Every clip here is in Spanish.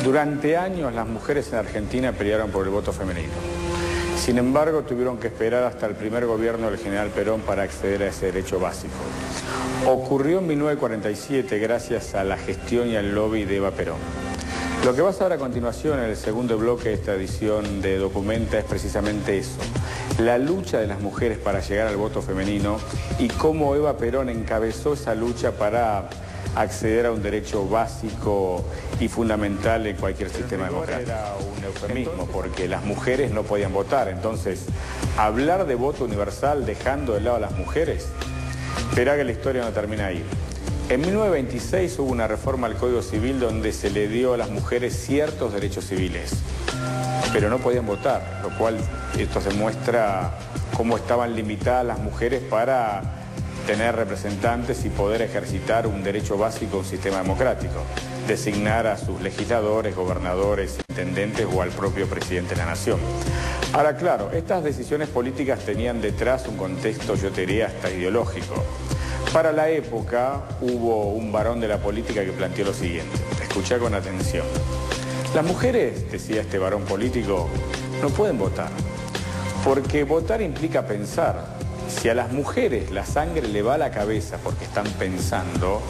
Durante años las mujeres en Argentina pelearon por el voto femenino. Sin embargo, tuvieron que esperar hasta el primer gobierno del general Perón para acceder a ese derecho básico. Ocurrió en 1947 gracias a la gestión y al lobby de Eva Perón. Lo que vas a ver a continuación en el segundo bloque de esta edición de Documenta es precisamente eso, la lucha de las mujeres para llegar al voto femenino y cómo Eva Perón encabezó esa lucha para acceder a un derecho básico y fundamental en cualquier sistema democrático. Era un eufemismo porque las mujeres no podían votar, entonces hablar de voto universal dejando de lado a las mujeres, espera que la historia no termina ahí. En 1926 hubo una reforma al Código Civil donde se le dio a las mujeres ciertos derechos civiles, pero no podían votar, lo cual esto demuestra cómo estaban limitadas las mujeres para tener representantes y poder ejercitar un derecho básico a un sistema democrático, designar a sus legisladores, gobernadores, intendentes o al propio presidente de la nación. Ahora, claro, estas decisiones políticas tenían detrás un contexto, yo te diría, hasta ideológico. Para la época hubo un varón de la política que planteó lo siguiente, escuchá con atención. Las mujeres, decía este varón político, no pueden votar, porque votar implica pensar. Si a las mujeres la sangre le va a la cabeza porque están pensando,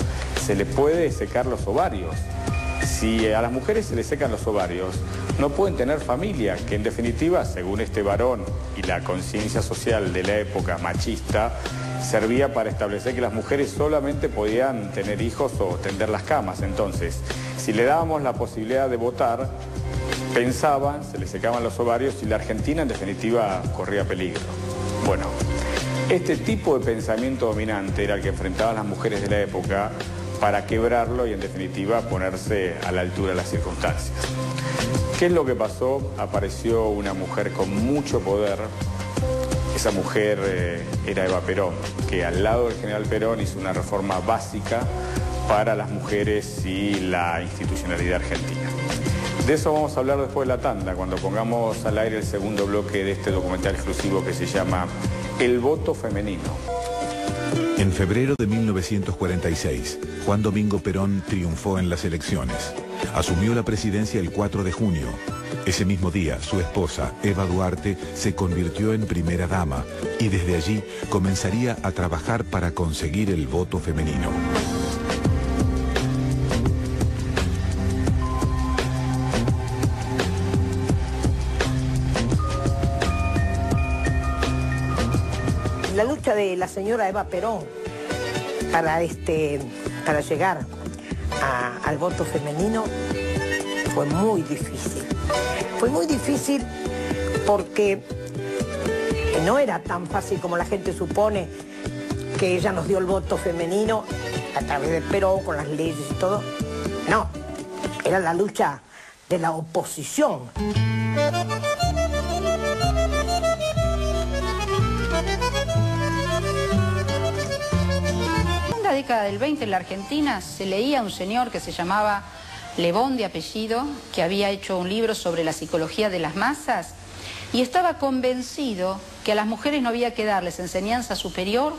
se le puede secar los ovarios. Si a las mujeres se les secan los ovarios, no pueden tener familia, que en definitiva, según este varón y la conciencia social de la época machista, servía para establecer que las mujeres solamente podían tener hijos o tender las camas. Entonces, si le dábamos la posibilidad de votar, pensaban, se les secaban los ovarios y la Argentina en definitiva corría peligro. Bueno, este tipo de pensamiento dominante era el que enfrentaban las mujeres de la época para quebrarlo y en definitiva ponerse a la altura de las circunstancias. ¿Qué es lo que pasó? Apareció una mujer con mucho poder. Esa mujer era Eva Perón, que al lado del general Perón hizo una reforma básica para las mujeres y la institucionalidad argentina. De eso vamos a hablar después de la tanda, cuando pongamos al aire el segundo bloque de este documental exclusivo que se llama El voto femenino. En febrero de 1946, Juan Domingo Perón triunfó en las elecciones. Asumió la presidencia el 4 de junio. Ese mismo día, su esposa, Eva Duarte, se convirtió en primera dama y desde allí comenzaría a trabajar para conseguir el voto femenino. La lucha de la señora Eva Perón para llegar al voto femenino fue muy difícil. Fue muy difícil porque no era tan fácil como la gente supone, que ella nos dio el voto femenino a través de Perón, con las leyes y todo. No, era la lucha de la oposición. En la década del 20 en la Argentina se leía un señor que se llamaba Le Bon de apellido, que había hecho un libro sobre la psicología de las masas y estaba convencido que a las mujeres no había que darles enseñanza superior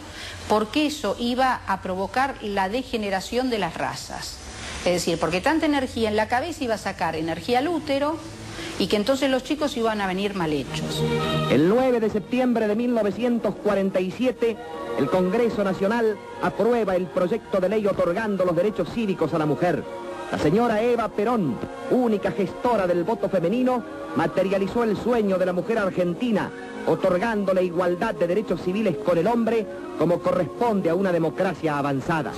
porque eso iba a provocar la degeneración de las razas. Es decir, porque tanta energía en la cabeza iba a sacar energía al útero y que entonces los chicos iban a venir mal hechos. El 9 de septiembre de 1947, el Congreso Nacional aprueba el proyecto de ley otorgando los derechos cívicos a la mujer. La señora Eva Perón, única gestora del voto femenino, materializó el sueño de la mujer argentina, otorgándole igualdad de derechos civiles con el hombre como corresponde a una democracia avanzada.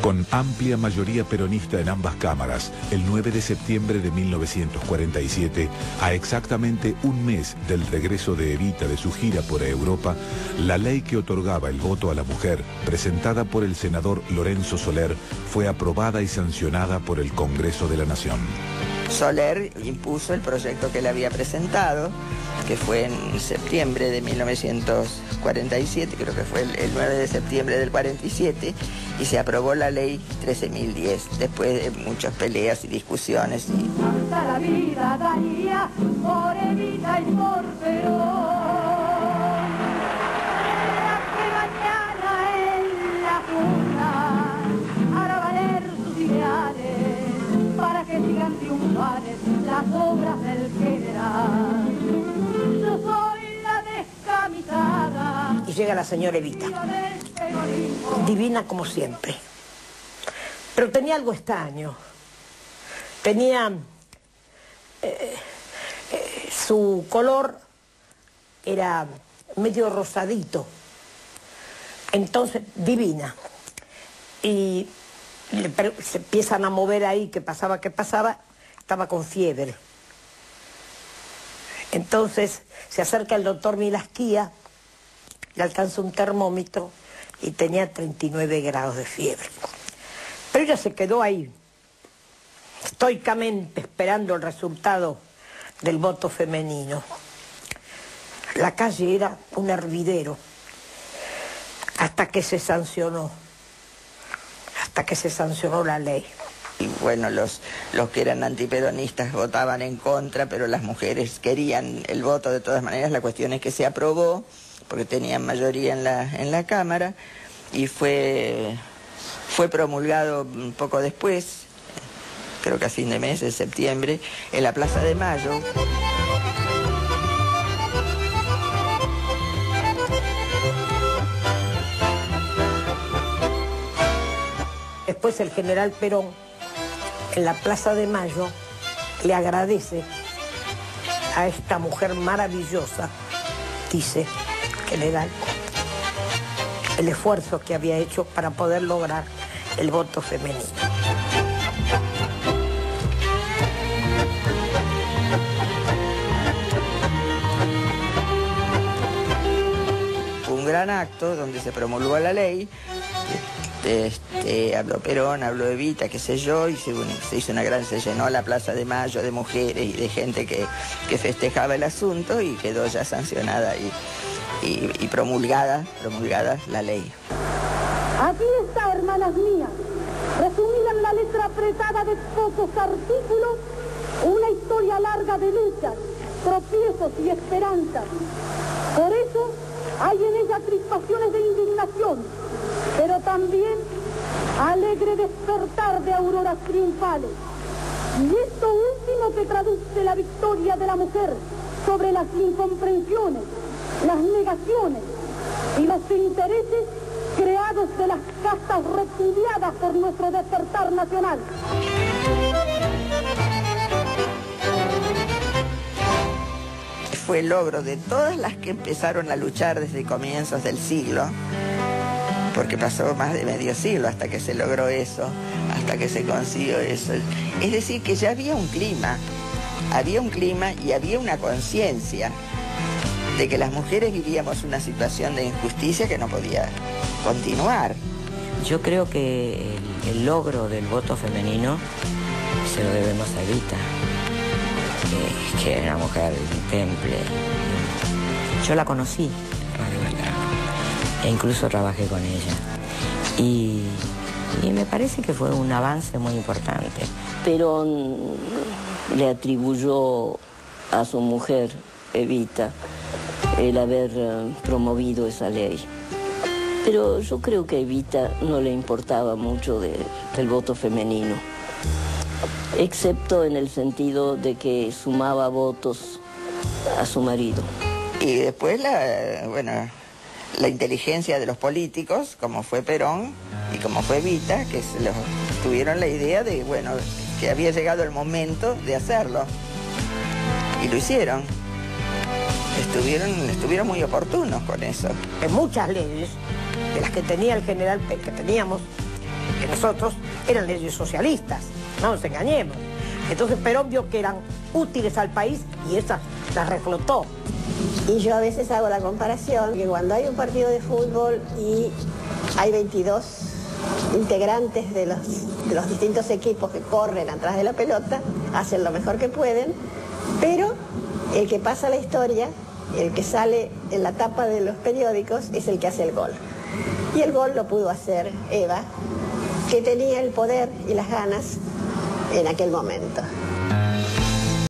Con amplia mayoría peronista en ambas cámaras, el 9 de septiembre de 1947, a exactamente un mes del regreso de Evita de su gira por Europa, la ley que otorgaba el voto a la mujer, presentada por el senador Lorenzo Soler, fue aprobada y sancionada por el Congreso de la Nación. Soler impuso el proyecto que él había presentado, que fue en septiembre de 1947, creo que fue el 9 de septiembre del 47, y se aprobó la ley 13.010, después de muchas peleas y discusiones. Hasta la vida daría por Evita y por Perón. Que mañana en la Junta hará valer sus ideales para que que sigan triunfales las obras del general. Yo soy la descamisada. Y llega la señora Evita, divina como siempre. Pero tenía algo extraño. Tenía... su color era medio rosadito. Entonces, divina. Y se empiezan a mover ahí, ¿qué pasaba? Estaba con fiebre. Entonces se acerca el doctor Milasquía, le alcanza un termómetro y tenía 39 grados de fiebre. Pero ella se quedó ahí, estoicamente esperando el resultado del voto femenino. La calle era un hervidero hasta que se sancionó la ley. Y bueno, los que eran antiperonistas votaban en contra, pero las mujeres querían el voto de todas maneras. La cuestión es que se aprobó, porque tenían mayoría en la Cámara, y fue promulgado un poco después, creo que a fin de mes, de septiembre, en la Plaza de Mayo. Después el general Perón, en la Plaza de Mayo, le agradece a esta mujer maravillosa, dice general, el esfuerzo que había hecho para poder lograr el voto femenino. Fue un gran acto donde se promulgó la ley. Habló Perón, habló Evita, qué sé yo, y se hizo se llenó la Plaza de Mayo de mujeres y de gente que festejaba el asunto, y quedó ya sancionada y promulgada la ley. Aquí está, hermanas mías, resumida en la letra apretada de pocos artículos, una historia larga de luchas, tropiezos y esperanzas. Por eso hay en ella crispaciones de indignación, pero también alegre despertar de auroras triunfales. Y esto último que traduce la victoria de la mujer sobre las incomprensiones, las negaciones y los intereses creados de las castas repudiadas por nuestro despertar nacional. Fue el logro de todas las que empezaron a luchar desde comienzos del siglo, porque pasó más de medio siglo hasta que se logró eso, hasta que se consiguió eso. Es decir, que ya había un clima y había una conciencia de que las mujeres vivíamos una situación de injusticia que no podía continuar. Yo creo que el logro del voto femenino se lo debemos a Evita, que era una mujer temple. Yo la conocí en Radio Belgrano e incluso trabajé con ella. Y me parece que fue un avance muy importante. Perón le atribuyó a su mujer, Evita, el haber promovido esa ley. Pero yo creo que a Evita no le importaba mucho del voto femenino, excepto en el sentido de que sumaba votos a su marido. Y después la inteligencia de los políticos, como fue Perón y como fue Evita, que tuvieron la idea de, que había llegado el momento de hacerlo. Y lo hicieron. Estuvieron muy oportunos con eso. En muchas leyes, de las que tenía el general, que teníamos, que nosotros, eran leyes socialistas, no nos engañemos. Entonces Perón vio que eran útiles al país y esas las reflotó. Y yo a veces hago la comparación que cuando hay un partido de fútbol y hay 22 integrantes de los distintos equipos que corren atrás de la pelota, hacen lo mejor que pueden, pero el que pasa la historia, el que sale en la tapa de los periódicos, es el que hace el gol. Y el gol lo pudo hacer Eva, que tenía el poder y las ganas en aquel momento.